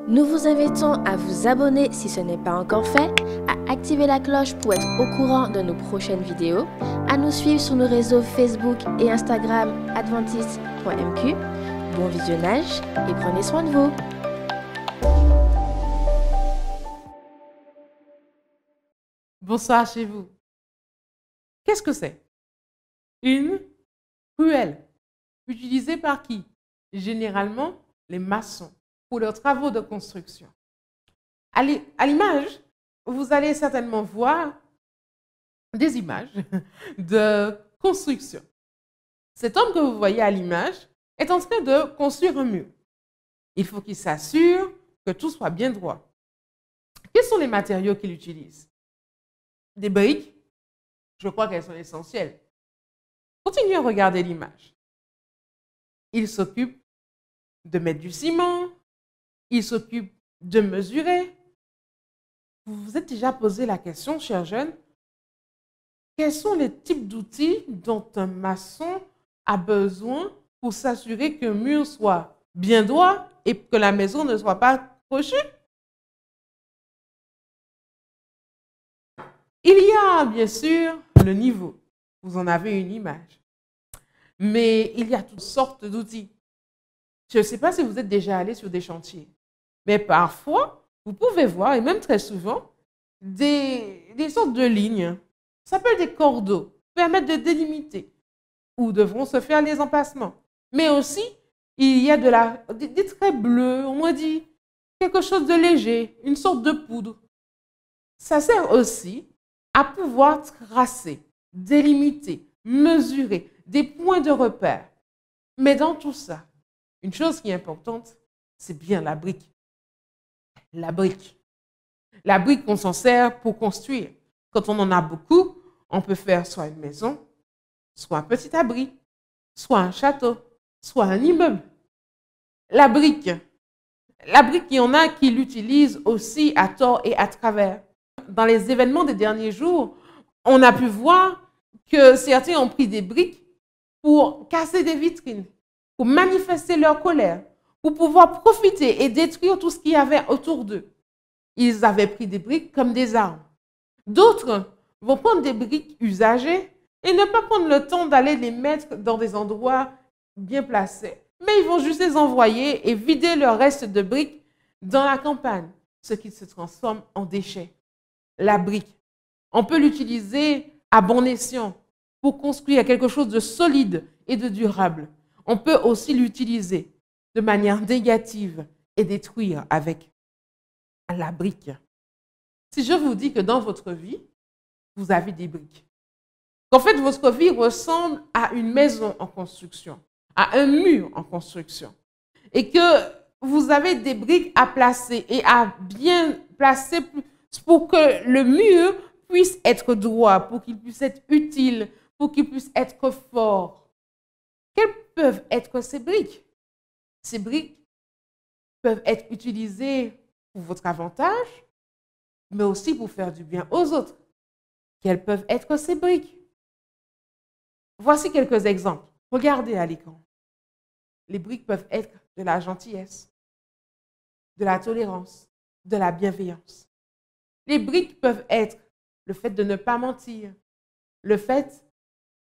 Nous vous invitons à vous abonner si ce n'est pas encore fait, à activer la cloche pour être au courant de nos prochaines vidéos, à nous suivre sur nos réseaux Facebook et Instagram adventiste.mq. Bon visionnage et prenez soin de vous. Bonsoir chez vous. Qu'est-ce que c'est? Une ruelle. Utilisée par qui? Généralement, les maçons pour leurs travaux de construction. À l'image, vous allez certainement voir des images de construction. Cet homme que vous voyez à l'image est en train de construire un mur. Il faut qu'il s'assure que tout soit bien droit. Quels sont les matériaux qu'il utilise? Des briques, je crois qu'elles sont essentielles. Continuez à regarder l'image. Il s'occupe de mettre du ciment, il s'occupe de mesurer. Vous vous êtes déjà posé la question, chers jeunes, quels sont les types d'outils dont un maçon a besoin pour s'assurer qu'un mur soit bien droit et que la maison ne soit pas crochue? Il y a bien sûr le niveau, vous en avez une image, mais il y a toutes sortes d'outils. Je ne sais pas si vous êtes déjà allé sur des chantiers, mais parfois, vous pouvez voir, et même très souvent, des sortes de lignes. Ça peut être des cordeaux, permettre de délimiter où devront se faire les emplacements. Mais aussi, il y a des traits bleus, on m'a dit quelque chose de léger, une sorte de poudre. Ça sert aussi à pouvoir tracer, délimiter, mesurer des points de repère. Mais dans tout ça, une chose qui est importante, c'est bien la brique. La brique. La brique qu'on s'en sert pour construire. Quand on en a beaucoup, on peut faire soit une maison, soit un petit abri, soit un château, soit un immeuble. La brique, il y en a qui l'utilisent aussi à tort et à travers. Dans les événements des derniers jours, on a pu voir que certains ont pris des briques pour casser des vitrines, pour manifester leur colère, pour pouvoir profiter et détruire tout ce qu'il y avait autour d'eux. Ils avaient pris des briques comme des armes. D'autres vont prendre des briques usagées et ne pas prendre le temps d'aller les mettre dans des endroits bien placés. Mais ils vont juste les envoyer et vider leur reste de briques dans la campagne, ce qui se transforme en déchets. La brique, on peut l'utiliser à bon escient pour construire quelque chose de solide et de durable. On peut aussi l'utiliser de manière négative et détruire avec la brique. Si je vous dis que dans votre vie, vous avez des briques, qu'en fait votre vie ressemble à une maison en construction, à un mur en construction, et que vous avez des briques à placer et à bien placer pour que le mur puisse être droit, pour qu'il puisse être utile, pour qu'il puisse être fort. Quelles peuvent être ces briques? Ces briques peuvent être utilisées pour votre avantage, mais aussi pour faire du bien aux autres. Quelles peuvent être ces briques? Voici quelques exemples. Regardez à l'écran. Les briques peuvent être de la gentillesse, de la tolérance, de la bienveillance. Les briques peuvent être le fait de ne pas mentir, le fait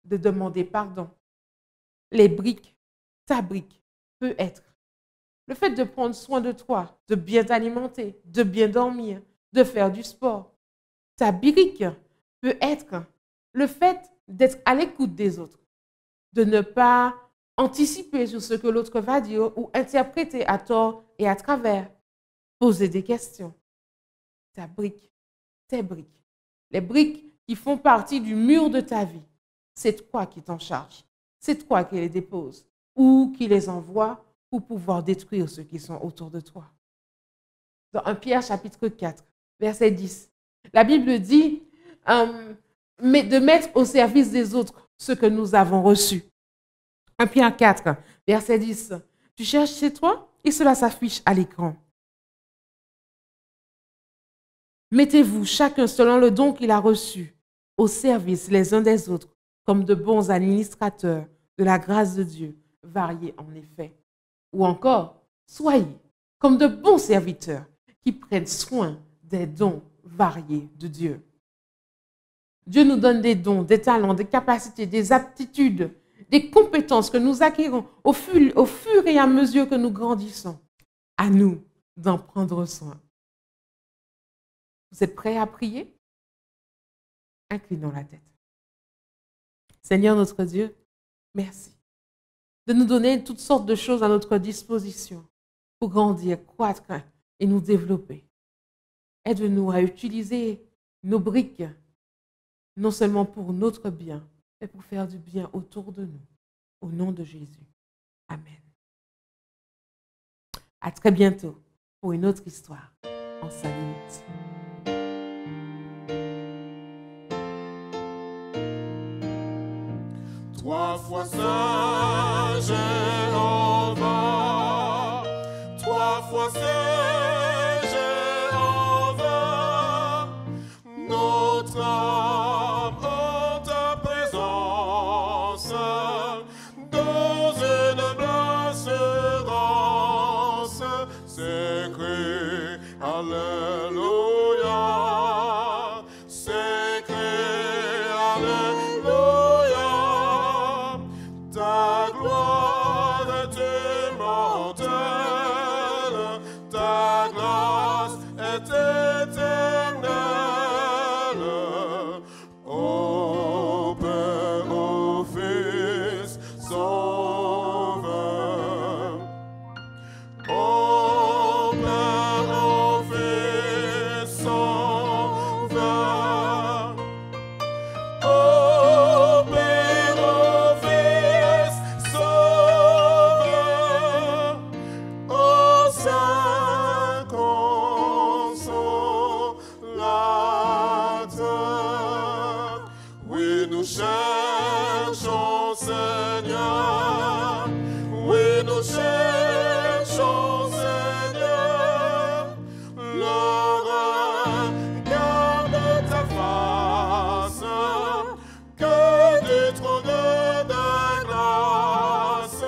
de demander pardon. Les briques, ta brique peut être le fait de prendre soin de toi, de bien t'alimenter, de bien dormir, de faire du sport. Ta brique peut être le fait d'être à l'écoute des autres, de ne pas anticiper sur ce que l'autre va dire ou interpréter à tort et à travers, poser des questions. Ta brique, tes briques, les briques qui font partie du mur de ta vie, c'est toi qui t'en charges, c'est toi qui les déposes ou qui les envoie pour pouvoir détruire ceux qui sont autour de toi. Dans 1 Pierre chapitre 4, verset 10, la Bible dit mais de mettre au service des autres ce que nous avons reçu. 1 Pierre 4, verset 10, tu cherches chez toi et cela s'affiche à l'écran. Mettez-vous chacun selon le don qu'il a reçu au service les uns des autres comme de bons administrateurs de la grâce de Dieu, variés en effet. Ou encore, soyez comme de bons serviteurs qui prennent soin des dons variés de Dieu. Dieu nous donne des dons, des talents, des capacités, des aptitudes, des compétences que nous acquérons au fur et à mesure que nous grandissons. À nous d'en prendre soin. Vous êtes prêts à prier? Inclinons la tête. Seigneur notre Dieu, merci de nous donner toutes sortes de choses à notre disposition pour grandir, croître et nous développer. Aide-nous à utiliser nos briques, non seulement pour notre bien, mais pour faire du bien autour de nous. Au nom de Jésus. Amen. À très bientôt pour une autre histoire en 5 minutes. Trois fois saint Jéhovah, trois fois saint Jéhovah, notre âme en ta présence, dans une basse danse, s'écrie Alléluia, s'écrie Alléluia. Ta gloire est immortelle, ta grâce est éternelle. Ô Père, ô Fils, Sauveur. Ô Père, ô Fils, Sauveur. Ô Père, ô Fils, Sauveur, ô Saint Consolateur. Oui, nous cherchons, Seigneur. Oui, nous cherchons, Seigneur. Le regard de ta face, que du trône de ta grâce,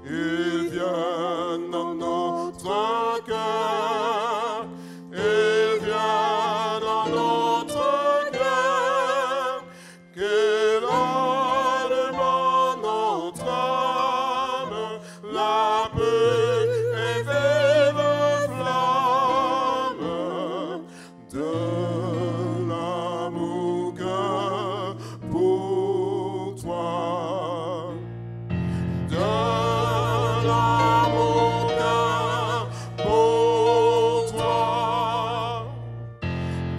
il vient dans notre cœur, il vient dans notre cœur, qu'il alimente notre âme, la paix et vive flamme de l'amour que pour toi, de l'amour que pour toi,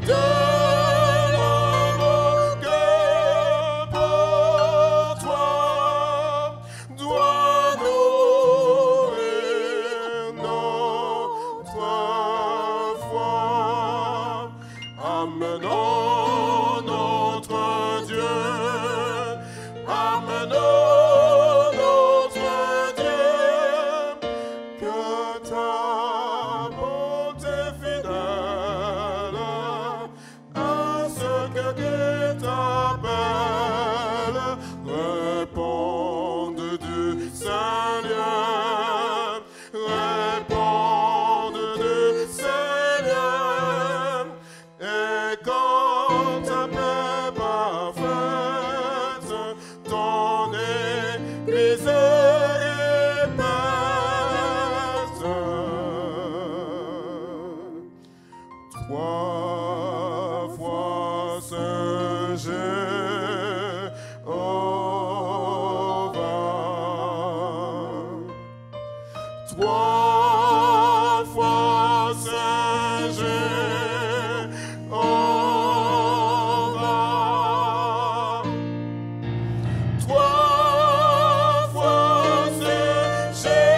de l'amour que pour toi doit nourrir notre foi. Amenons notre Dieu, amenons notre Dieu, que ta bonté fidèle à ce que Dieu t'appelle réponde du Seigneur, réponde du Seigneur. Et quand ta paix parfaite, ton Église répète. Trois fois Saint Jéhovah, trois fois Saint Jéhovah, trois fois Saint Jéhovah.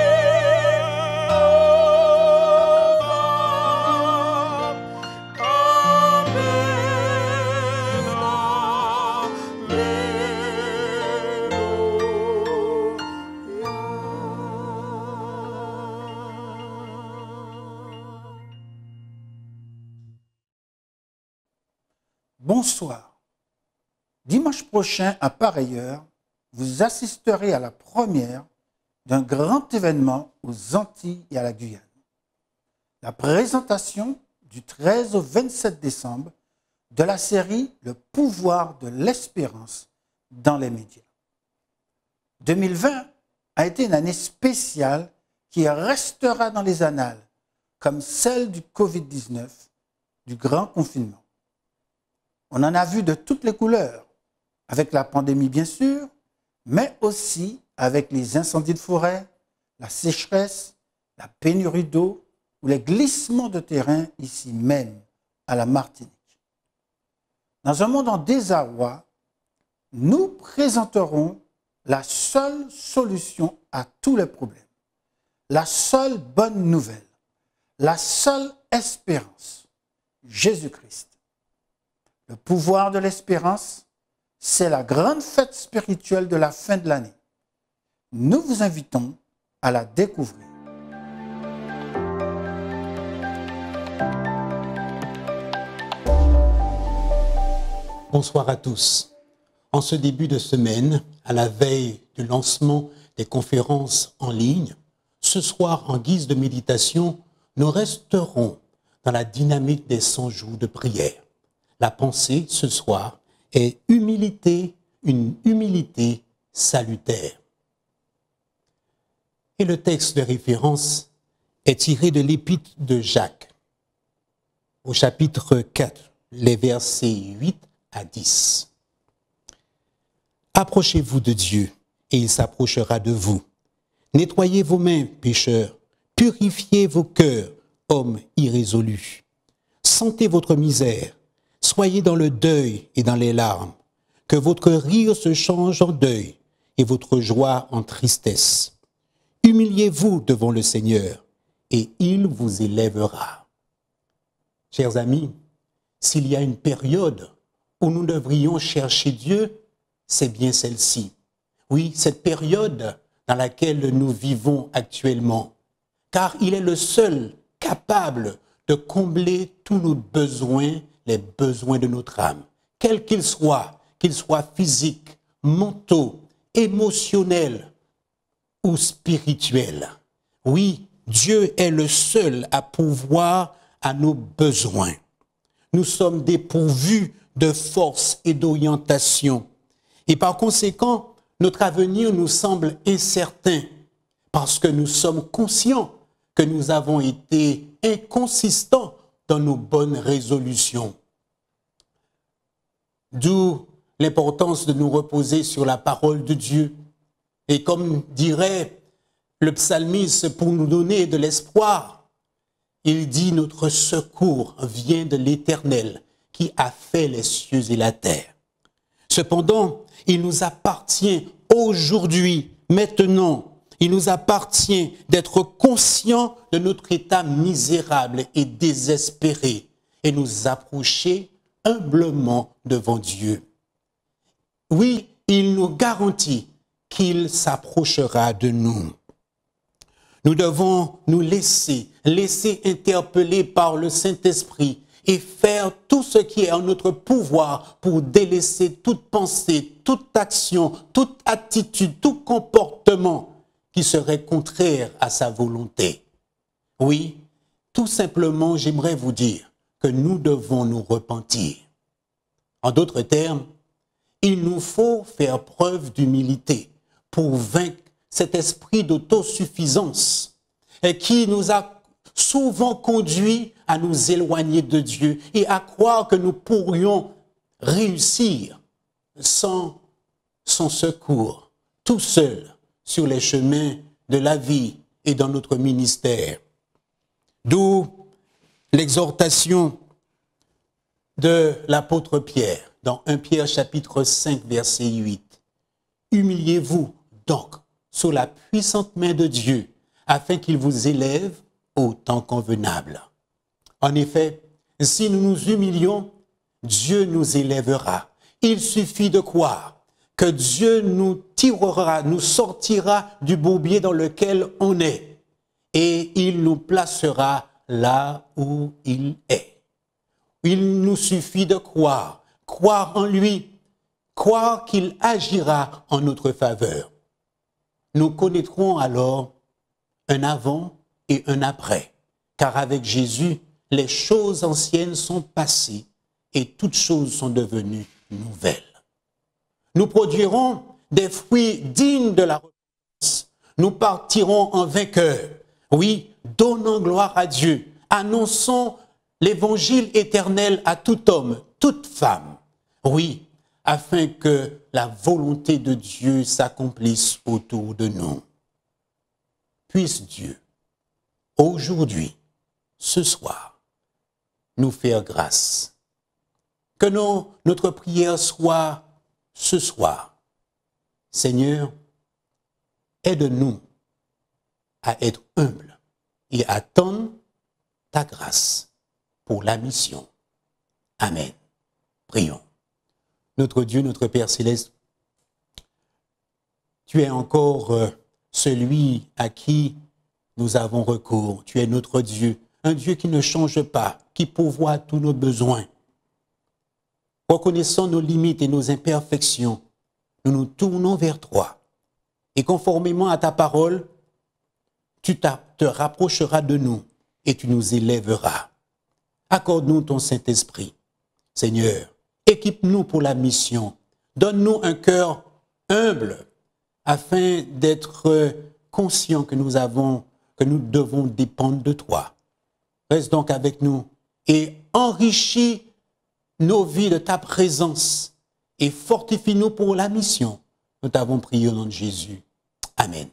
Bonsoir. Dimanche prochain, à pareille heure, vous assisterez à la première d'un grand événement aux Antilles et à la Guyane. la présentation du 13 au 27 décembre de la série Le pouvoir de l'espérance dans les médias. 2020 a été une année spéciale qui restera dans les annales, comme celle du Covid-19, du grand confinement. On en a vu de toutes les couleurs, avec la pandémie bien sûr, mais aussi avec les incendies de forêt, la sécheresse, la pénurie d'eau ou les glissements de terrain ici même, à la Martinique. Dans un monde en désarroi, nous présenterons la seule solution à tous les problèmes, la seule bonne nouvelle, la seule espérance, Jésus-Christ. Le pouvoir de l'espérance, c'est la grande fête spirituelle de la fin de l'année. Nous vous invitons à la découvrir. Bonsoir à tous. En ce début de semaine, à la veille du lancement des conférences en ligne, ce soir, en guise de méditation, nous resterons dans la dynamique des 100 jours de prière. La pensée, ce soir, est humilité, une humilité salutaire. Et le texte de référence est tiré de l'épître de Jacques, au chapitre 4, les versets 8 à 10. Approchez-vous de Dieu, et il s'approchera de vous. Nettoyez vos mains, pécheurs. Purifiez vos cœurs, hommes irrésolus. Sentez votre misère. Soyez dans le deuil et dans les larmes. Que votre rire se change en deuil et votre joie en tristesse. Humiliez-vous devant le Seigneur, et il vous élèvera. Chers amis, s'il y a une période où nous devrions chercher Dieu, c'est bien celle-ci. Oui, cette période dans laquelle nous vivons actuellement, car il est le seul capable de combler tous nos besoins, les besoins de notre âme, quels qu'ils soient physiques, mentaux, émotionnels ou spirituels. Oui, Dieu est le seul à pourvoir à nos besoins. Nous sommes dépourvus de force et d'orientation. Et par conséquent, notre avenir nous semble incertain parce que nous sommes conscients que nous avons été inconsistants dans nos bonnes résolutions. D'où l'importance de nous reposer sur la parole de Dieu. Et comme dirait le psalmiste, pour nous donner de l'espoir, il dit « Notre secours vient de l'Éternel qui a fait les cieux et la terre ». Cependant, il nous appartient aujourd'hui, maintenant, il nous appartient d'être conscients de notre état misérable et désespéré et nous approcher humblement devant Dieu. Oui, il nous garantit qu'il s'approchera de nous. Nous devons nous laisser interpeller par le Saint-Esprit et faire tout ce qui est en notre pouvoir pour délaisser toute pensée, toute action, toute attitude, tout comportement qui serait contraire à sa volonté. Oui, tout simplement, j'aimerais vous dire que nous devons nous repentir. En d'autres termes, il nous faut faire preuve d'humilité pour vaincre cet esprit d'autosuffisance qui nous a souvent conduit à nous éloigner de Dieu et à croire que nous pourrions réussir sans son secours, tout seul sur les chemins de la vie et dans notre ministère. D'où l'exhortation de l'apôtre Pierre dans 1 Pierre chapitre 5 verset 8. Humiliez-vous donc sous la puissante main de Dieu afin qu'il vous élève au temps convenable. En effet, si nous nous humilions, Dieu nous élèvera. Il suffit de croire que Dieu nous tirera, nous sortira du bourbier dans lequel on est et il nous placera là où il est. Il nous suffit de croire en lui, croire qu'il agira en notre faveur. Nous connaîtrons alors un avant et un après, car avec Jésus, les choses anciennes sont passées et toutes choses sont devenues nouvelles. Nous produirons des fruits dignes de la repentance. Nous partirons en vainqueurs. Oui, donnons gloire à Dieu. Annonçons l'évangile éternel à tout homme, toute femme. Oui, afin que la volonté de Dieu s'accomplisse autour de nous. Puisse Dieu, aujourd'hui, ce soir, nous faire grâce. Que notre prière soit ce soir. Seigneur, aide-nous à être humbles et à attendre ta grâce pour la mission. Amen. Prions. Notre Dieu, notre Père Céleste, tu es encore celui à qui nous avons recours. Tu es notre Dieu, un Dieu qui ne change pas, qui pourvoit tous nos besoins. Reconnaissant nos limites et nos imperfections, nous nous tournons vers toi. Et conformément à ta parole, tu te rapprocheras de nous et tu nous élèveras. Accorde-nous ton Saint-Esprit. Seigneur, équipe-nous pour la mission. Donne-nous un cœur humble afin d'être conscients que nous devons dépendre de toi. Reste donc avec nous et enrichis nos vies de ta présence et fortifie-nous pour la mission. Nous t'avons prié au nom de Jésus. Amen.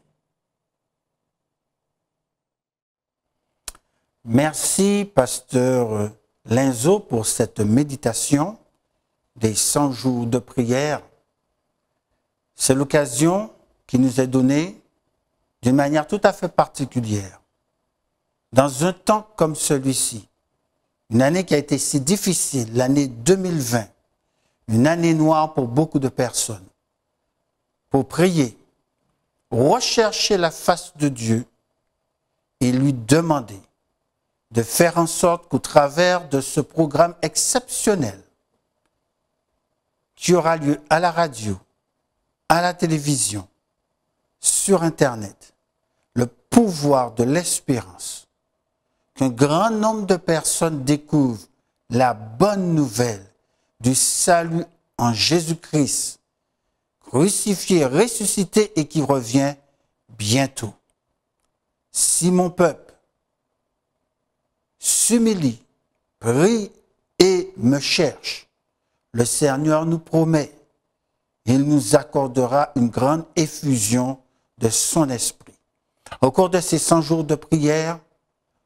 Merci, pasteur Linzo, pour cette méditation des 100 jours de prière. C'est l'occasion qui nous est donnée d'une manière tout à fait particulière. Dans un temps comme celui-ci, une année qui a été si difficile, l'année 2020, une année noire pour beaucoup de personnes, pour prier, rechercher la face de Dieu et lui demander de faire en sorte qu'au travers de ce programme exceptionnel qui aura lieu à la radio, à la télévision, sur Internet, le pouvoir de l'espérance, qu'un grand nombre de personnes découvrent la bonne nouvelle du salut en Jésus-Christ, crucifié, ressuscité et qui revient bientôt. Si mon peuple s'humilie, prie et me cherche, le Seigneur nous promet, il nous accordera une grande effusion de son esprit. Au cours de ces 100 jours de prière,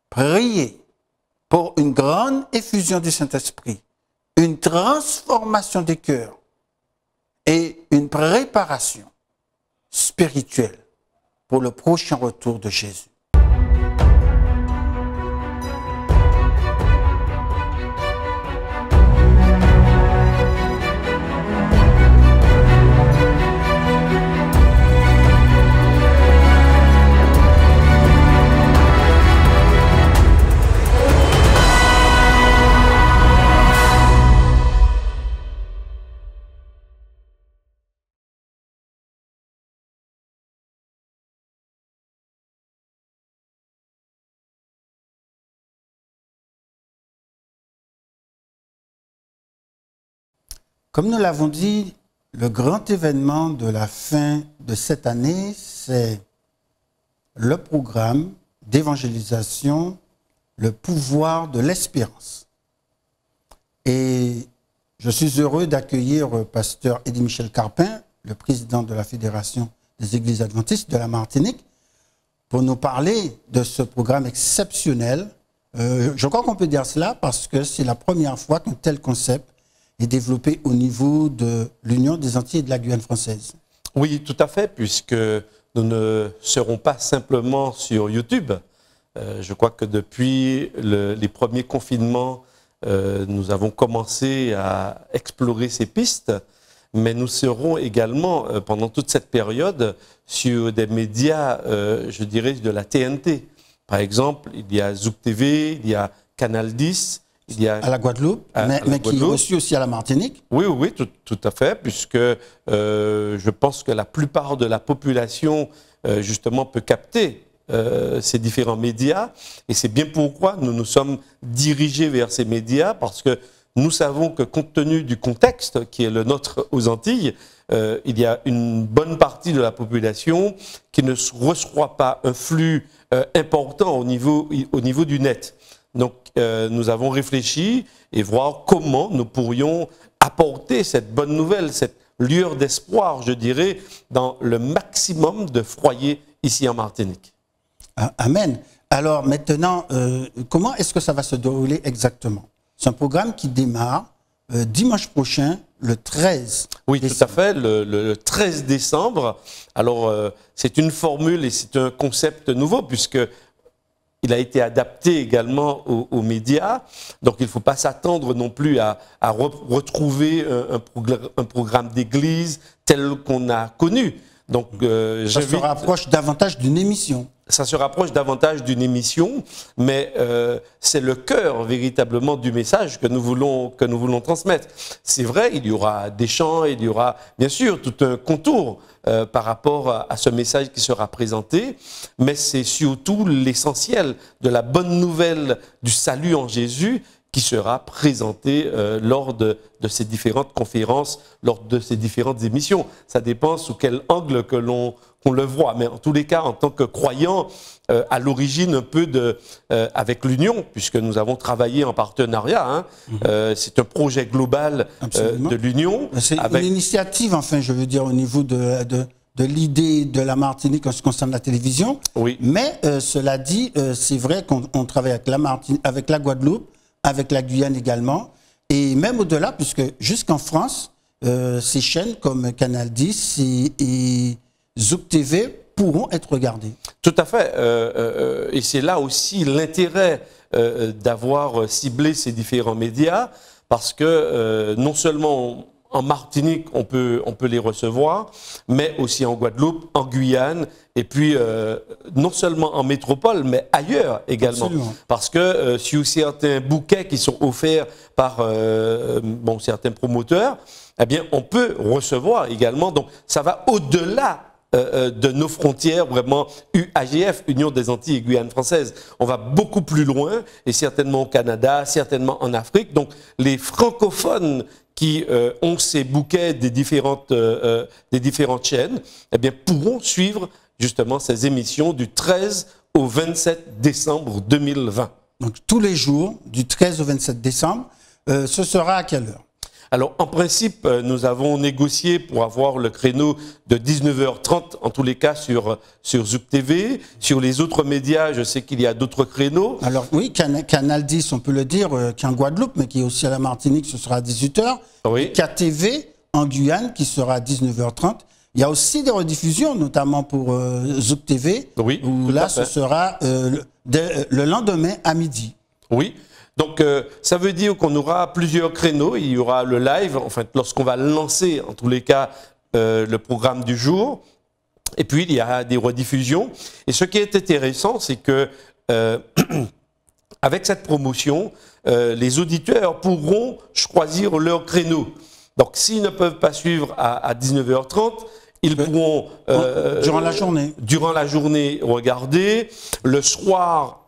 priez pour une grande effusion du Saint-Esprit, une transformation des cœurs et une préparation spirituelle pour le prochain retour de Jésus. Comme nous l'avons dit, le grand événement de la fin de cette année, c'est le programme d'évangélisation, le pouvoir de l'espérance. Et je suis heureux d'accueillir pasteur Eddy Michel Carpin, le président de la Fédération des Églises adventistes de la Martinique, pour nous parler de ce programme exceptionnel. Je crois qu'on peut dire cela parce que c'est la première fois qu'un tel concept est développé au niveau de l'Union des Antilles et de la Guyane française. Oui, tout à fait, puisque nous ne serons pas simplement sur YouTube. Je crois que depuis les premiers confinements, nous avons commencé à explorer ces pistes, mais nous serons également, pendant toute cette période, sur des médias, je dirais, de la TNT. Par exemple, il y a Zouk TV, il y a Canal 10, il y a... À la Guadeloupe, mais qui est reçu aussi à la Martinique. Oui, oui, tout à fait, puisque je pense que la plupart de la population, justement, peut capter ces différents médias. Et c'est bien pourquoi nous nous sommes dirigés vers ces médias, parce que nous savons que compte tenu du contexte qui est le nôtre aux Antilles, il y a une bonne partie de la population qui ne reçoit pas un flux important au niveau du net. Donc nous avons réfléchi et voir comment nous pourrions apporter cette bonne nouvelle, cette lueur d'espoir, je dirais, dans le maximum de foyers ici en Martinique. Amen. Alors maintenant, comment est-ce que ça va se dérouler exactement? C'est un programme qui démarre dimanche prochain, le 13 Oui, décembre. tout à fait, le 13 décembre. Alors, c'est une formule et c'est un concept nouveau, puisque il a été adapté également aux médias. Donc, il ne faut pas s'attendre non plus à retrouver un programme d'église tel qu'on a connu. Donc, Ça se rapproche davantage d'une émission. Ça se rapproche davantage d'une émission, mais c'est le cœur véritablement du message que nous voulons transmettre. C'est vrai, il y aura des chants, il y aura bien sûr tout un contour par rapport à ce message qui sera présenté, mais c'est surtout l'essentiel de la bonne nouvelle du salut en Jésus qui sera présenté lors de ces différentes conférences, lors de ces différentes émissions. Ça dépend sous quel angle qu'on le voit. Mais en tous les cas, en tant que croyant, à l'origine un peu avec l'Union, puisque nous avons travaillé en partenariat, hein, c'est un projet global de l'Union. C'est une initiative, enfin, je veux dire, au niveau de l'idée de la Martinique en ce qui concerne la télévision. Oui. Mais cela dit, c'est vrai qu'on travaille avec la Martinique, avec la Guadeloupe, avec la Guyane également, et même au-delà, puisque jusqu'en France, ces chaînes comme Canal 10 et Zouk TV pourront être regardées. Tout à fait, et c'est là aussi l'intérêt d'avoir ciblé ces différents médias, parce que non seulement en Martinique, on peut les recevoir, mais aussi en Guadeloupe, en Guyane, et puis non seulement en métropole, mais ailleurs également. Absolument. Parce que sur certains bouquets qui sont offerts par certains promoteurs, eh bien, on peut recevoir également. Donc, ça va au-delà de nos frontières, vraiment UAGF, Union des Antilles et Guyane française. On va beaucoup plus loin, et certainement au Canada, certainement en Afrique. Donc, les francophones qui ont ces bouquets des différentes chaînes, eh bien, pourront suivre justement ces émissions du 13 au 27 décembre 2020. Donc, tous les jours, du 13 au 27 décembre, ce sera à quelle heure? Alors, en principe, nous avons négocié pour avoir le créneau de 19h30, en tous les cas, sur Zouk TV. Sur les autres médias, je sais qu'il y a d'autres créneaux. Alors, oui, Canal 10, on peut le dire, qui est en Guadeloupe, mais qui est aussi à la Martinique, ce sera à 18h. Oui. KTV, en Guyane, qui sera à 19h30. Il y a aussi des rediffusions, notamment pour Zouk TV, Oui, où tout là, à fait. ce sera le lendemain à midi. Oui. Donc, ça veut dire qu'on aura plusieurs créneaux. Il y aura le live, enfin, lorsqu'on va lancer, en tous les cas, le programme du jour. Et puis, il y a des rediffusions. Et ce qui est intéressant, c'est que, avec cette promotion, les auditeurs pourront choisir leur créneau. Donc, s'ils ne peuvent pas suivre à 19h30, ils pourront, durant la journée, regarder. Le soir,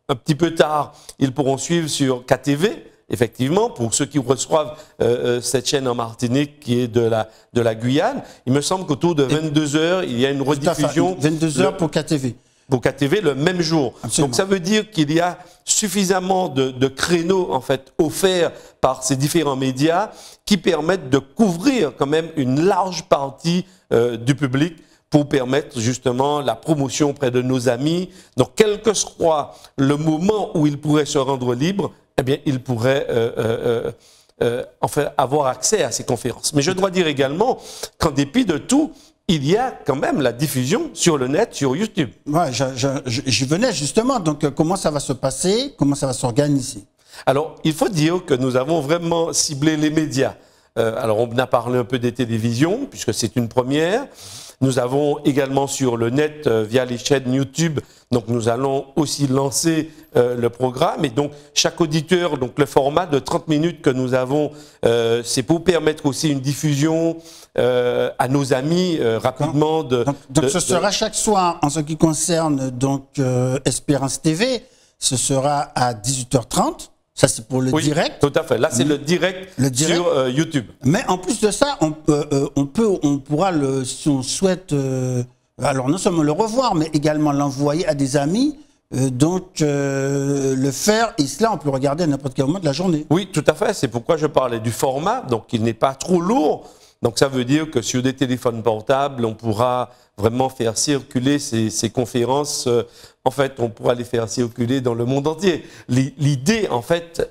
un petit peu tard, ils pourront suivre sur KTV, effectivement, pour ceux qui reçoivent cette chaîne en Martinique qui est de la Guyane. Il me semble qu'autour de 22h, il y a une rediffusion. 22h pour KTV. Pour KTV le même jour. Absolument. Donc ça veut dire qu'il y a suffisamment de créneaux en fait offerts par ces différents médias qui permettent de couvrir quand même une large partie du public pour permettre justement la promotion auprès de nos amis. Donc quel que soit le moment où ils pourraient se rendre libres, eh bien ils pourraient avoir accès à ces conférences. Mais je dois dire également qu'en dépit de tout, il y a quand même la diffusion sur le net, sur YouTube. Ouais, j'y venais justement. Donc, comment ça va se passer? Comment ça va s'organiser? Alors, il faut dire que nous avons vraiment ciblé les médias. Alors, on a parlé un peu des télévisions, puisque c'est une première. Nous avons également sur le net, via les chaînes YouTube, donc nous allons aussi lancer le programme. Et donc, chaque auditeur, donc le format de 30 minutes que nous avons, c'est pour permettre aussi une diffusion à nos amis rapidement. Donc ce sera chaque soir, en ce qui concerne donc, Espérance TV, ce sera à 18h30. Ça, c'est pour le direct. Tout à fait. Là, c'est le direct sur YouTube. Mais en plus de ça, on pourra, si on souhaite, alors non seulement le revoir, mais également l'envoyer à des amis. Le faire, et cela, on peut le regarder à n'importe quel moment de la journée. Oui, tout à fait. C'est pourquoi je parlais du format. Donc, il n'est pas trop lourd. Donc, ça veut dire que sur des téléphones portables, on pourra vraiment faire circuler ces conférences. En fait, on pourra les faire circuler dans le monde entier. L'idée, en fait,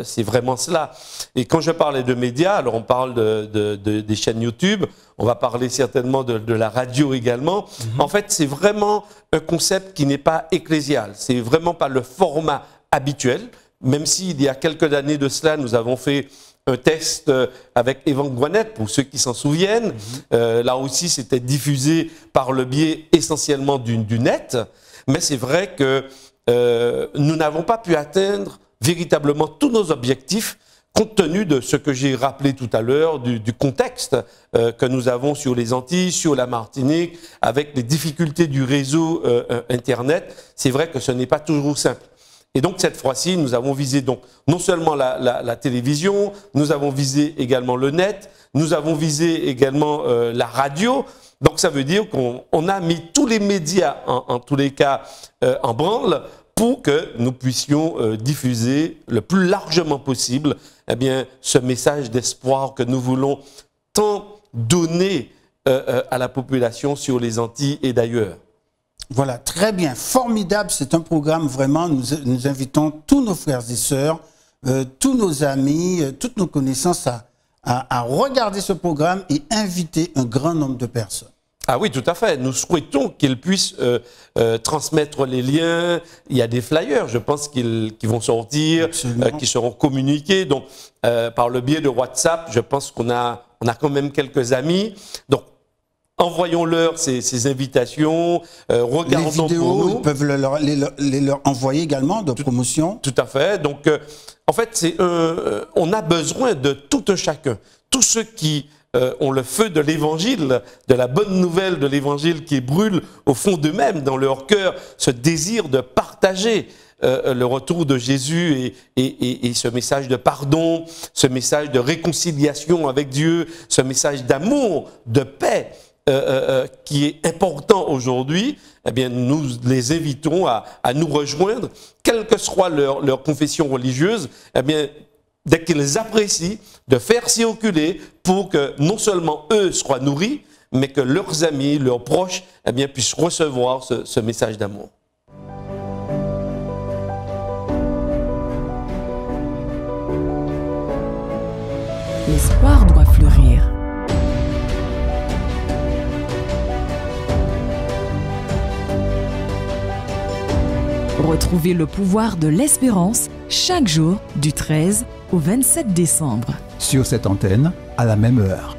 c'est vraiment cela. Et quand je parlais de médias, alors on parle des chaînes YouTube, on va parler certainement de la radio également. En fait, c'est vraiment un concept qui n'est pas ecclésial. C'est vraiment pas le format habituel, même s'il y a quelques années de cela, nous avons fait un test avec Evan Gouanette, pour ceux qui s'en souviennent. Là aussi, c'était diffusé par le biais essentiellement du net. Mais c'est vrai que nous n'avons pas pu atteindre véritablement tous nos objectifs, compte tenu de ce que j'ai rappelé tout à l'heure, du contexte que nous avons sur les Antilles, sur la Martinique, avec les difficultés du réseau Internet. C'est vrai que ce n'est pas toujours simple. Et donc, cette fois-ci, nous avons visé donc, non seulement la télévision, nous avons visé également le net, nous avons visé également la radio. Donc, ça veut dire qu'on a mis tous les médias, en tous les cas, en branle pour que nous puissions diffuser le plus largement possible ce message d'espoir que nous voulons tant donner à la population sur les Antilles et d'ailleurs. Voilà, très bien, formidable, c'est un programme vraiment, nous invitons tous nos frères et sœurs, tous nos amis, toutes nos connaissances à regarder ce programme et inviter un grand nombre de personnes. Ah oui, tout à fait. Nous souhaitons qu'ils puissent transmettre les liens. Il y a des flyers, je pense, qui vont sortir, qui seront communiqués. Donc, par le biais de WhatsApp, je pense qu'on a quand même quelques amis. Donc, envoyons-leur ces invitations, regardons les vidéos, pour nous. Ils peuvent leur envoyer également de promotion. Tout à fait. Donc, en fait, on a besoin de tout un chacun. Tous ceux qui ont le feu de l'évangile, de la bonne nouvelle de l'évangile qui brûle au fond d'eux-mêmes, dans leur cœur, ce désir de partager le retour de Jésus et ce message de pardon, ce message de réconciliation avec Dieu, ce message d'amour, de paix, qui est important aujourd'hui, eh bien, nous les invitons à nous rejoindre, quelle que soit leur confession religieuse, eh bien, dès qu'ils apprécient, de faire circuler pour que non seulement eux soient nourris, mais que leurs amis, leurs proches, eh bien, puissent recevoir ce message d'amour. L'espoir doit fleurir. Retrouvez le pouvoir de l'espérance chaque jour du 13 au 27 décembre. Sur cette antenne, à la même heure.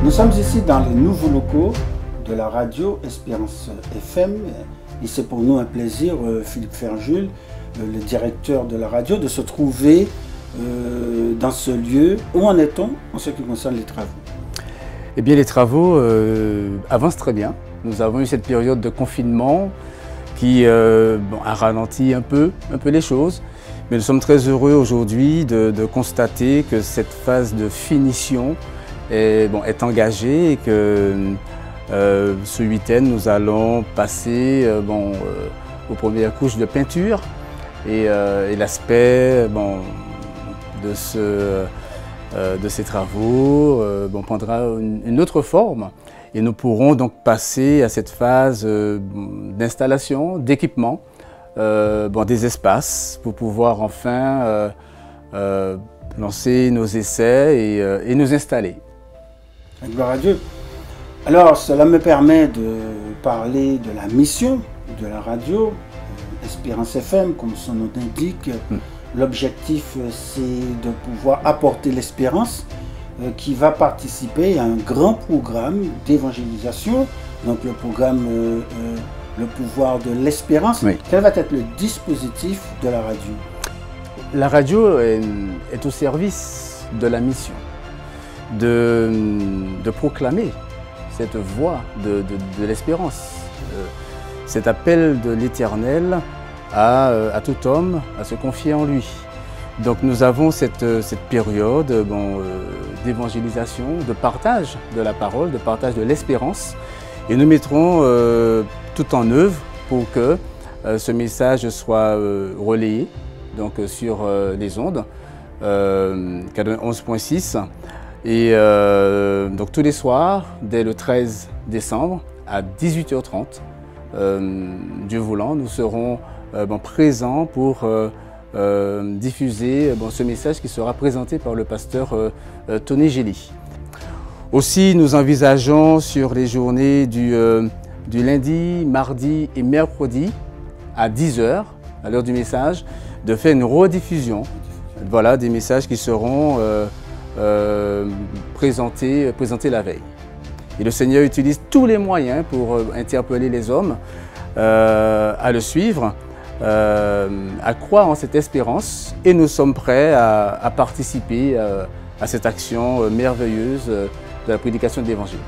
Nous sommes ici dans les nouveaux locaux de la radio Espérance FM et c'est pour nous un plaisir, Philippe Ferjul, le directeur de la radio, de se trouver dans ce lieu. Où en est-on en ce qui concerne les travaux? Eh bien, les travaux avancent très bien. Nous avons eu cette période de confinement qui a ralenti un peu les choses. Mais nous sommes très heureux aujourd'hui de constater que cette phase de finition est engagée et que ce week-end, nous allons passer aux premières couches de peinture et l'aspect de ces travaux prendra une autre forme. Et nous pourrons donc passer à cette phase d'installation, d'équipement, des espaces pour pouvoir enfin lancer nos essais et nous installer. Gloire à Dieu. Alors, cela me permet de parler de la mission de la radio, Espérance FM, comme son nom l'indique. L'objectif, c'est de pouvoir apporter l'espérance qui va participer à un grand programme d'évangélisation, donc le programme Le pouvoir de l'espérance. Oui. Quel va être le dispositif de la radio? La radio est au service de la mission, de proclamer cette voix de l'espérance, cet appel de l'Éternel à tout homme à se confier en lui. Donc nous avons cette période d'évangélisation, de partage de la parole, de partage de l'espérance, et nous mettrons tout en œuvre pour que ce message soit relayé donc, sur les ondes, 11.6, et donc tous les soirs, dès le 13 décembre à 18h30, Dieu voulant, nous serons présents pour diffuser ce message qui sera présenté par le pasteur Tony Gély. Aussi, nous envisageons sur les journées du lundi, mardi et mercredi à 10h, à l'heure du message, de faire une rediffusion des messages qui seront présentés la veille. Et le Seigneur utilise tous les moyens pour interpeller les hommes à le suivre, à croire en cette espérance, et nous sommes prêts à participer à cette action merveilleuse de la prédication de l'Évangile.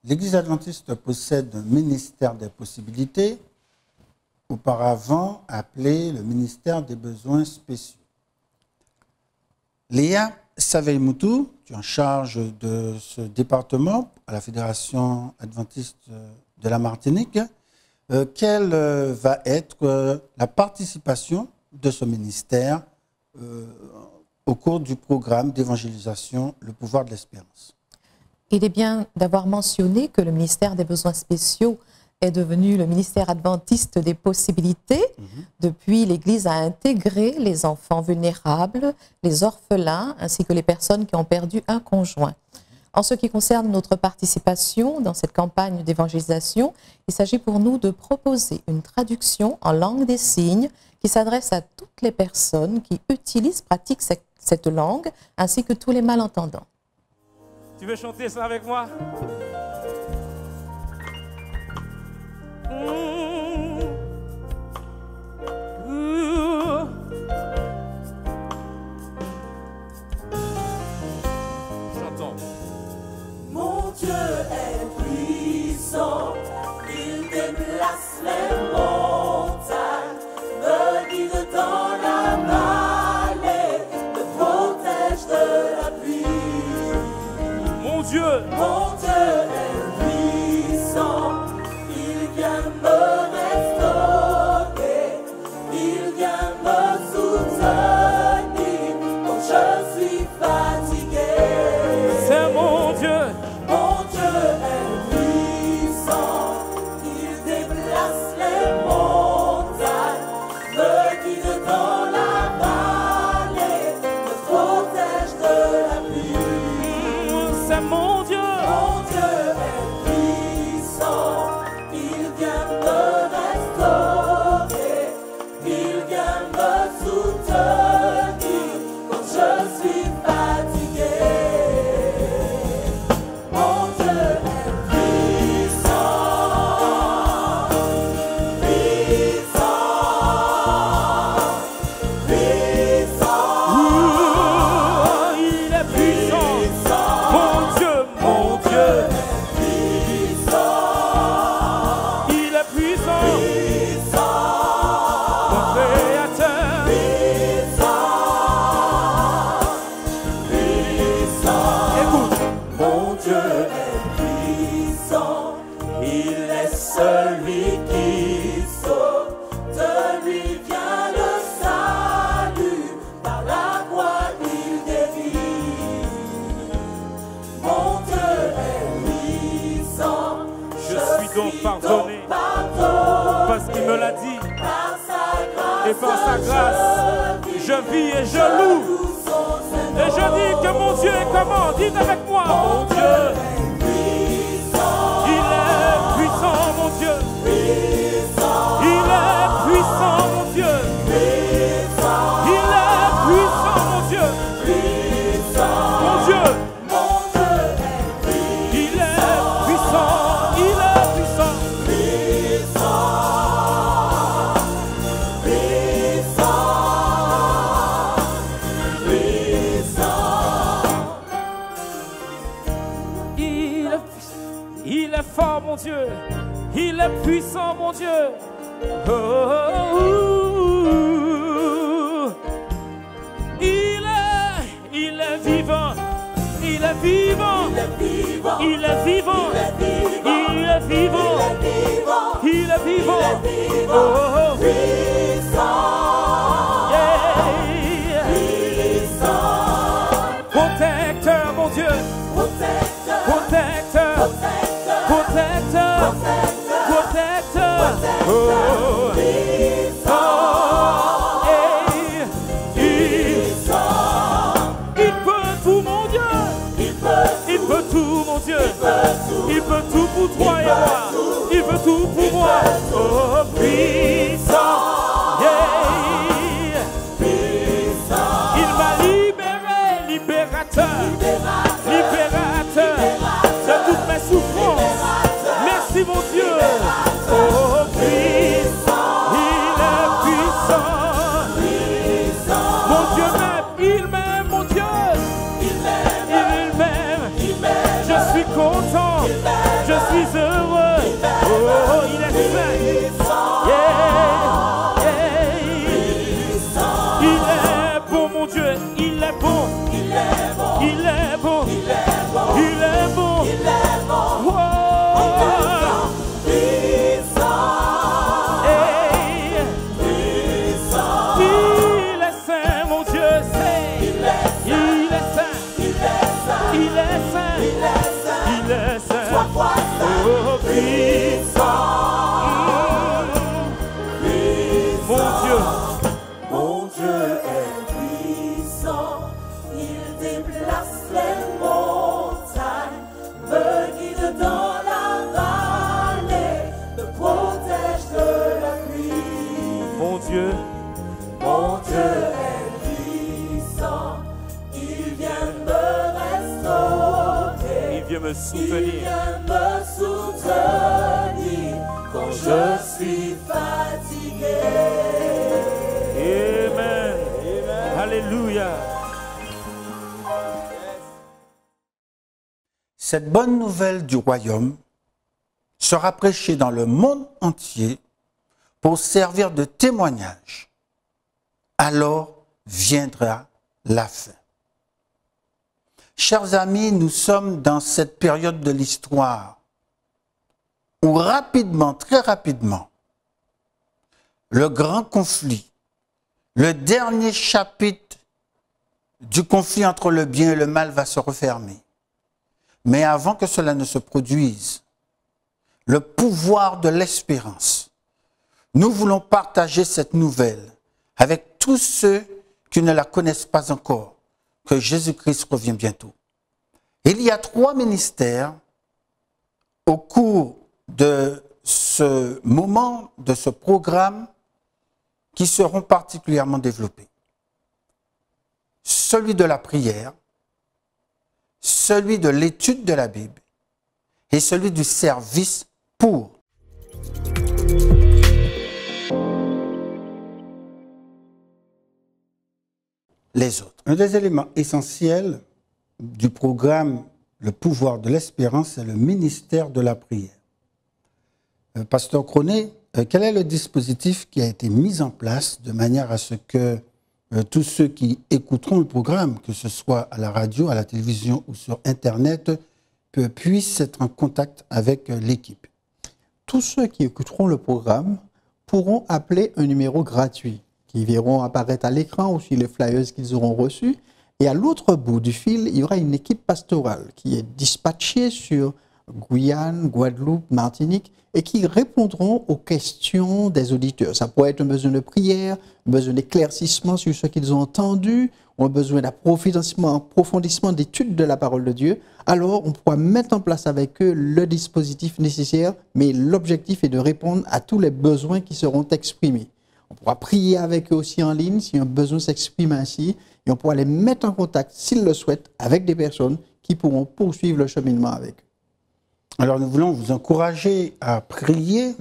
L'Église adventiste possède un ministère des possibilités, auparavant appelé le ministère des besoins spéciaux. Léa Saveille-Moutou, tu es en charge de ce département à la Fédération adventiste de la Martinique. Quelle va être la participation de ce ministère au cours du programme d'évangélisation Le pouvoir de l'espérance? Il est bien d'avoir mentionné que le ministère des besoins spéciaux est devenu le ministère adventiste des possibilités. Depuis, l'Église a intégré les enfants vulnérables, les orphelins, ainsi que les personnes qui ont perdu un conjoint. En ce qui concerne notre participation dans cette campagne d'évangélisation, il s'agit pour nous de proposer une traduction en langue des signes qui s'adresse à toutes les personnes qui pratiquent cette langue, ainsi que tous les malentendants. Tu veux chanter ça avec moi? Chantons. Mon Dieu est puissant, il déplace les montagnes, me guide dans la vallée, me protège de la pluie. Mon Dieu est puissant, il vient me restaurer, il vient me soutenir quand je suis fatigué. C'est mon Dieu est puissant, il déplace les montagnes, me guide dans la vallée, me protège de la pluie. C'est mon Dieu donc pardonné. Parce qu'il me l'a dit. Et par sa grâce, je vis et je loue. Et je dis que mon Dieu est comment? Dites avec moi, mon Dieu. Il est puissant, mon Dieu. Il est puissant, mon Dieu. Il est puissant, mon Dieu. Mon Dieu. Il est puissant. Il est puissant. Il est fort, mon Dieu. Il est puissant, mon Dieu. Oh, oh, oh. Il est vivant. Il est vivant. Il est vivant. Il est vivant. Il est vivant. Oh, oh. Yeah. Protecteur, mon Dieu. Protecteur. Protecteur. Protecteur. Oh. Il peut tout, mon Dieu. Il peut tout, mon Dieu. Il peut tout pour toi et moi. Il peut tout pour moi. Oh, puissant. Yeah. Il m'a libéré, libérateur. Libérateur de toutes mes souffrances. Merci, mon Dieu. Oh, puissant. Il est puissant. Mon Dieu m'aime. Il m'aime, mon Dieu. Il m'aime. Je suis content. Je suis heureux. Oh, il est saint. Yeah. Yeah. Il est bon, mon Dieu. Il est bon. Il est bon. Il est bon. Il est bon. Oh. Hey. Il est saint, mon Dieu. Il est saint. Il est saint. Il est saint. Oh, puissant. Mon Dieu est puissant, il déplace les montagnes, me guide dans la vallée, me protège de la pluie. Mon Dieu est puissant, il vient me restaurer, il vient me il soutenir. vient me soutenir quand je suis fatigué. Amen. Alléluia. Cette bonne nouvelle du royaume sera prêchée dans le monde entier pour servir de témoignage. Alors viendra la fin. Chers amis, nous sommes dans cette période de l'histoire où rapidement, très rapidement, le grand conflit, le dernier chapitre du conflit entre le bien et le mal va se refermer. Mais avant que cela ne se produise, le pouvoir de l'espérance, nous voulons partager cette nouvelle avec tous ceux qui ne la connaissent pas encore, que Jésus-Christ revient bientôt. Il y a 3 ministères au cours de ce moment, de ce programme, qui seront particulièrement développés. Celui de la prière, celui de l'étude de la Bible et celui du service pour. Les autres. Un des éléments essentiels du programme Le pouvoir de l'espérance, c'est le ministère de la prière. Pasteur Cronet, quel est le dispositif qui a été mis en place de manière à ce que tous ceux qui écouteront le programme, que ce soit à la radio, à la télévision ou sur Internet, puissent être en contact avec l'équipe? Tous ceux qui écouteront le programme pourront appeler un numéro gratuit qui verront apparaître à l'écran ou sur les flyers qu'ils auront reçus. Et à l'autre bout du fil, il y aura une équipe pastorale qui est dispatchée sur Guyane, Guadeloupe, Martinique, et qui répondront aux questions des auditeurs. Ça pourrait être un besoin de prière, un besoin d'éclaircissement sur ce qu'ils ont entendu, ou un besoin d'approfondissement d'études de la parole de Dieu. Alors, on pourra mettre en place avec eux le dispositif nécessaire, mais l'objectif est de répondre à tous les besoins qui seront exprimés. On pourra prier avec eux aussi en ligne si un besoin s'exprime ainsi, et on pourra les mettre en contact, s'ils le souhaitent, avec des personnes qui pourront poursuivre le cheminement avec eux. Alors nous voulons vous encourager à prier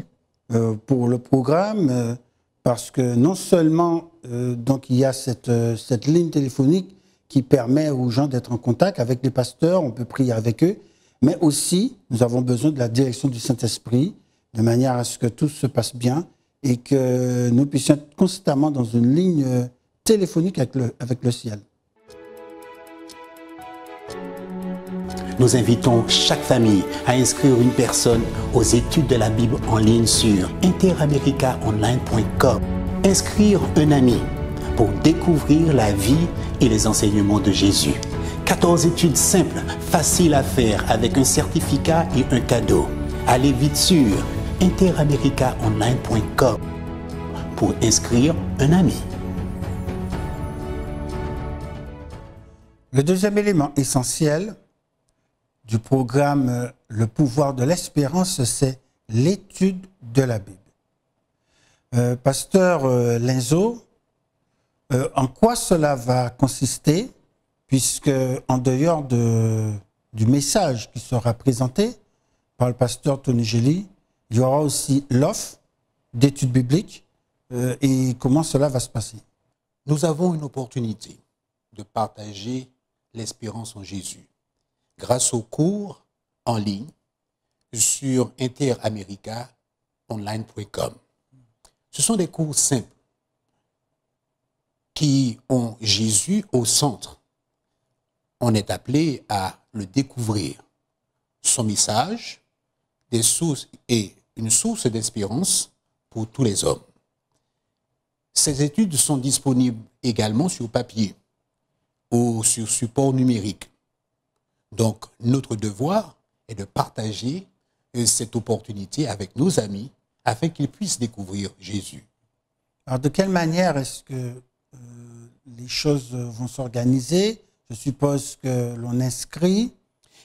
pour le programme parce que non seulement donc il y a cette ligne téléphonique qui permet aux gens d'être en contact avec les pasteurs, on peut prier avec eux, mais aussi nous avons besoin de la direction du Saint-Esprit de manière à ce que tout se passe bien et que nous puissions être constamment dans une ligne téléphonique avec le ciel. Nous invitons chaque famille à inscrire une personne aux études de la Bible en ligne sur interamericaonline.com. Inscrire un ami pour découvrir la vie et les enseignements de Jésus. 14 études simples, faciles à faire avec un certificat et un cadeau. Allez vite sur interamericaonline.com pour inscrire un ami. Le deuxième élément essentiel du programme Le pouvoir de l'espérance, c'est l'étude de la Bible. Pasteur Lenzo, en quoi cela va consister, puisque en dehors du message qui sera présenté par le pasteur Tony Gély, il y aura aussi l'offre d'études bibliques et comment cela va se passer? Nous avons une opportunité de partager l'espérance en Jésus grâce aux cours en ligne sur interamericaonline.com. Ce sont des cours simples qui ont Jésus au centre. On est appelé à le découvrir. Son message, des sources et une source d'espérance pour tous les hommes. Ces études sont disponibles également sur papier ou sur support numérique. Donc, notre devoir est de partager cette opportunité avec nos amis afin qu'ils puissent découvrir Jésus. Alors, de quelle manière est-ce que les choses vont s'organiser? Je suppose que l'on inscrit.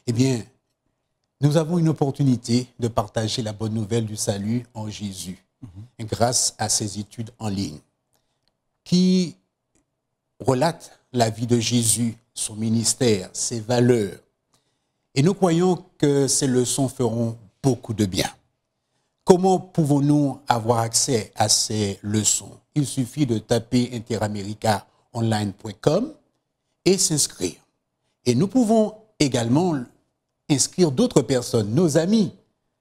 Eh bien, nous avons une opportunité de partager la bonne nouvelle du salut en Jésus grâce à ces études en ligne qui relatent la vie de Jésus, son ministère, ses valeurs. Et nous croyons que ces leçons feront beaucoup de bien. Comment pouvons-nous avoir accès à ces leçons? Il suffit de taper interamericaonline.com et s'inscrire. Et nous pouvons également inscrire d'autres personnes, nos amis,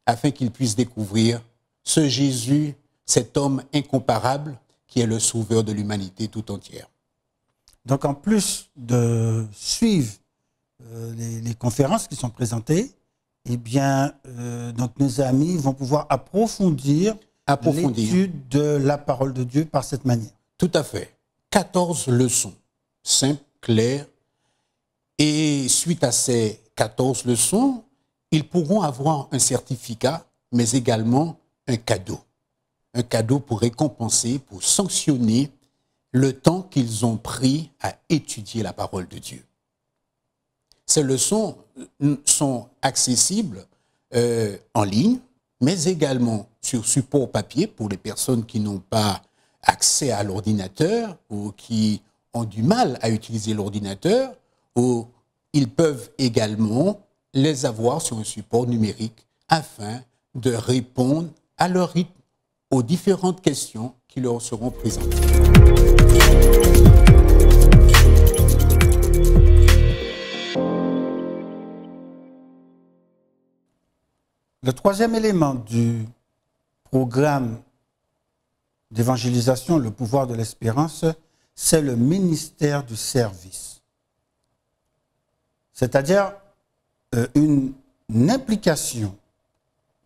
afin qu'ils puissent découvrir ce Jésus, cet homme incomparable qui est le sauveur de l'humanité tout entière. Donc en plus de suivre les conférences qui sont présentées, eh bien, donc nos amis vont pouvoir approfondir l'étude de la parole de Dieu par cette manière. Tout à fait. 14 leçons, simples, claires. Et suite à ces 14 leçons, ils pourront avoir un certificat, mais également un cadeau. Un cadeau pour récompenser, pour sanctionner le temps qu'ils ont pris à étudier la parole de Dieu. Ces leçons sont accessibles en ligne, mais également sur support papier pour les personnes qui n'ont pas accès à l'ordinateur ou qui ont du mal à utiliser l'ordinateur, ou ils peuvent également les avoir sur un support numérique afin de répondre à leur rythme aux différentes questions qui leur seront présentées. Le troisième élément du programme d'évangélisation, le pouvoir de l'espérance, c'est le ministère du service. C'est-à-dire une implication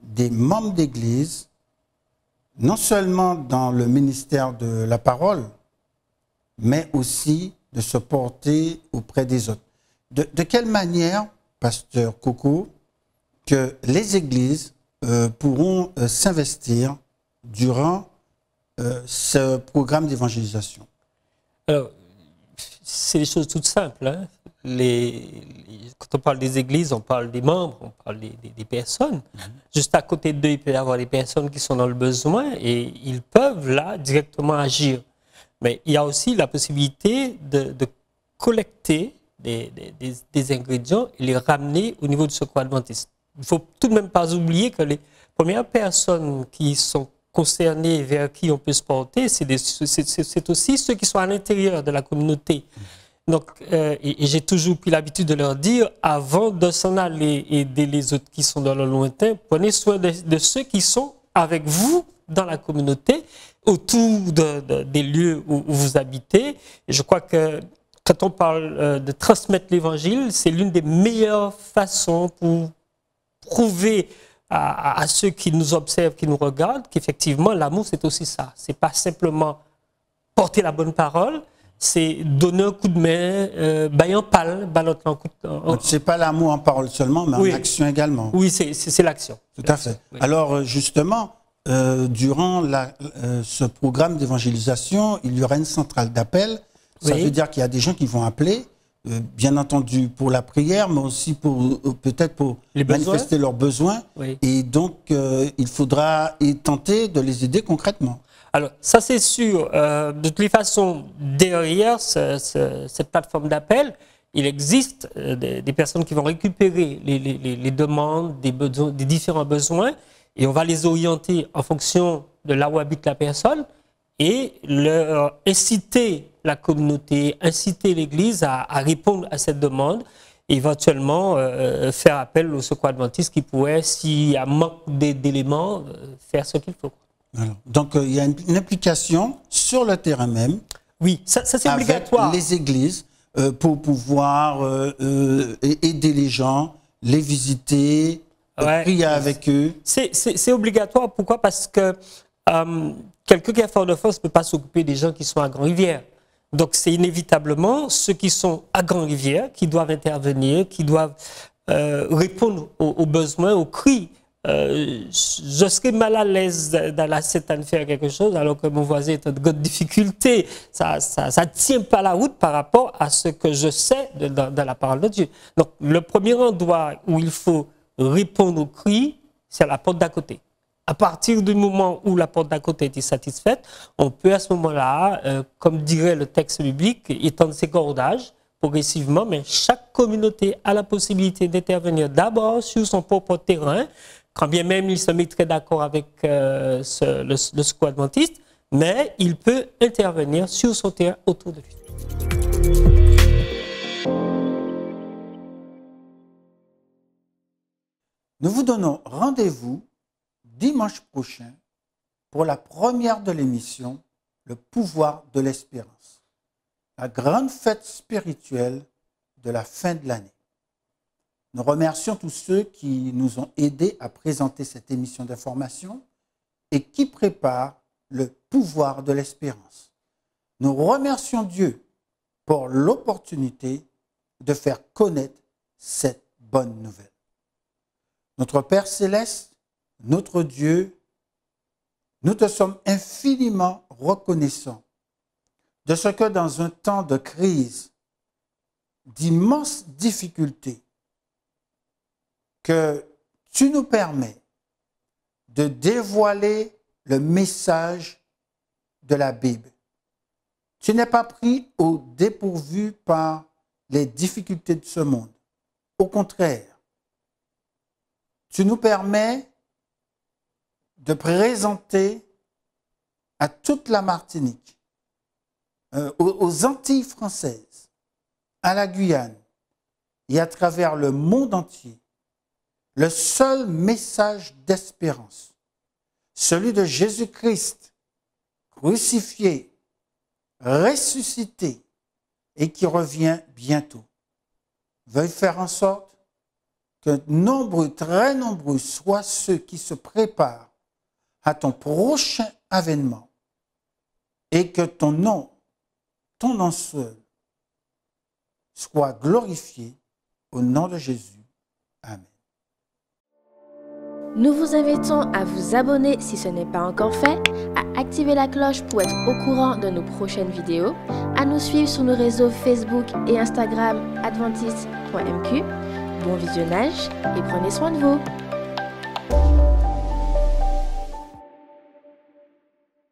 des membres d'Église, non seulement dans le ministère de la parole, mais aussi de se porter auprès des autres. De quelle manière, pasteur Coco, que les églises pourront s'investir durant ce programme d'évangélisation? Alors, c'est des choses toutes simples. Hein. Quand on parle des églises, on parle des membres, on parle des personnes. Juste à côté d'eux, il peut y avoir des personnes qui sont dans le besoin et ils peuvent là directement agir. Mais il y a aussi la possibilité de collecter des ingrédients et les ramener au niveau du Secours adventiste. Il ne faut tout de même pas oublier que les premières personnes qui sont concernées, vers qui on peut se porter, c'est aussi ceux qui sont à l'intérieur de la communauté. Donc, et j'ai toujours pris l'habitude de leur dire, avant de s'en aller aider les autres qui sont dans le lointain, prenez soin de ceux qui sont avec vous dans la communauté, autour des lieux où vous habitez. Et je crois que quand on parle de transmettre l'évangile, c'est l'une des meilleures façons pour prouver à ceux qui nous observent, qui nous regardent, qu'effectivement, l'amour, c'est aussi ça. C'est pas simplement porter la bonne parole, c'est donner un coup de main, bailler en pâle, baloter un coup de... C'est pas l'amour en parole seulement, mais en action également. Oui, c'est l'action. Tout à fait. Oui. Alors, justement, durant ce programme d'évangélisation, il y aura une centrale d'appel. Ça veut dire qu'il y a des gens qui vont appeler, bien entendu pour la prière, mais aussi pour peut-être pour manifester leurs besoins. Oui. Et donc, il faudra tenter de les aider concrètement. Alors, ça c'est sûr. De toutes les façons, derrière cette plateforme d'appel, il existe des personnes qui vont récupérer les demandes, des différents besoins, et on va les orienter en fonction de là où habite la personne, et inciter la communauté, inciter l'Église à répondre à cette demande, et éventuellement faire appel au Secours adventiste qui pourrait, s'il y a manque d'éléments, faire ce qu'il faut. Alors, donc, il y a une implication sur le terrain même. Oui, ça c'est obligatoire. Avec les églises pour pouvoir aider les gens, les visiter, prier avec eux. C'est obligatoire. Pourquoi? Parce que quelqu'un qui a Fort-de-France ne peut pas s'occuper des gens qui sont à Grand-Rivière. Donc, c'est inévitablement ceux qui sont à Grand-Rivière qui doivent intervenir, qui doivent répondre aux besoins, aux cris. Je serais mal à l'aise dans la Sainte-Anne faire quelque chose alors que mon voisin est en grande difficulté. Ça tient pas la route par rapport à ce que je sais dans la parole de Dieu. Donc, le premier endroit où il faut répondre aux cris, c'est à la porte d'à côté. À partir du moment où la porte d'à côté est satisfaite, on peut à ce moment-là, comme dirait le texte biblique, étendre ses cordages progressivement, mais chaque communauté a la possibilité d'intervenir d'abord sur son propre terrain, quand bien même il se mettrait d'accord avec le Secours adventiste, mais il peut intervenir sur son terrain autour de lui. Nous vous donnons rendez-vous dimanche prochain pour la première de l'émission, Le pouvoir de l'espérance, la grande fête spirituelle de la fin de l'année. Nous remercions tous ceux qui nous ont aidés à présenter cette émission d'information et qui préparent le pouvoir de l'espérance. Nous remercions Dieu pour l'opportunité de faire connaître cette bonne nouvelle. Notre Père céleste, notre Dieu, nous te sommes infiniment reconnaissants de ce que dans un temps de crise, d'immenses difficultés, que tu nous permets de dévoiler le message de la Bible. Tu n'es pas pris au dépourvu par les difficultés de ce monde. Au contraire, tu nous permets de présenter à toute la Martinique, aux Antilles françaises, à la Guyane et à travers le monde entier, le seul message d'espérance, celui de Jésus-Christ, crucifié, ressuscité et qui revient bientôt. Veuille faire en sorte que nombreux, très nombreux soient ceux qui se préparent à ton prochain avènement et que ton nom seul, soit glorifié au nom de Jésus. Amen. Nous vous invitons à vous abonner si ce n'est pas encore fait, à activer la cloche pour être au courant de nos prochaines vidéos, à nous suivre sur nos réseaux Facebook et Instagram adventiste.mq. Bon visionnage et prenez soin de vous.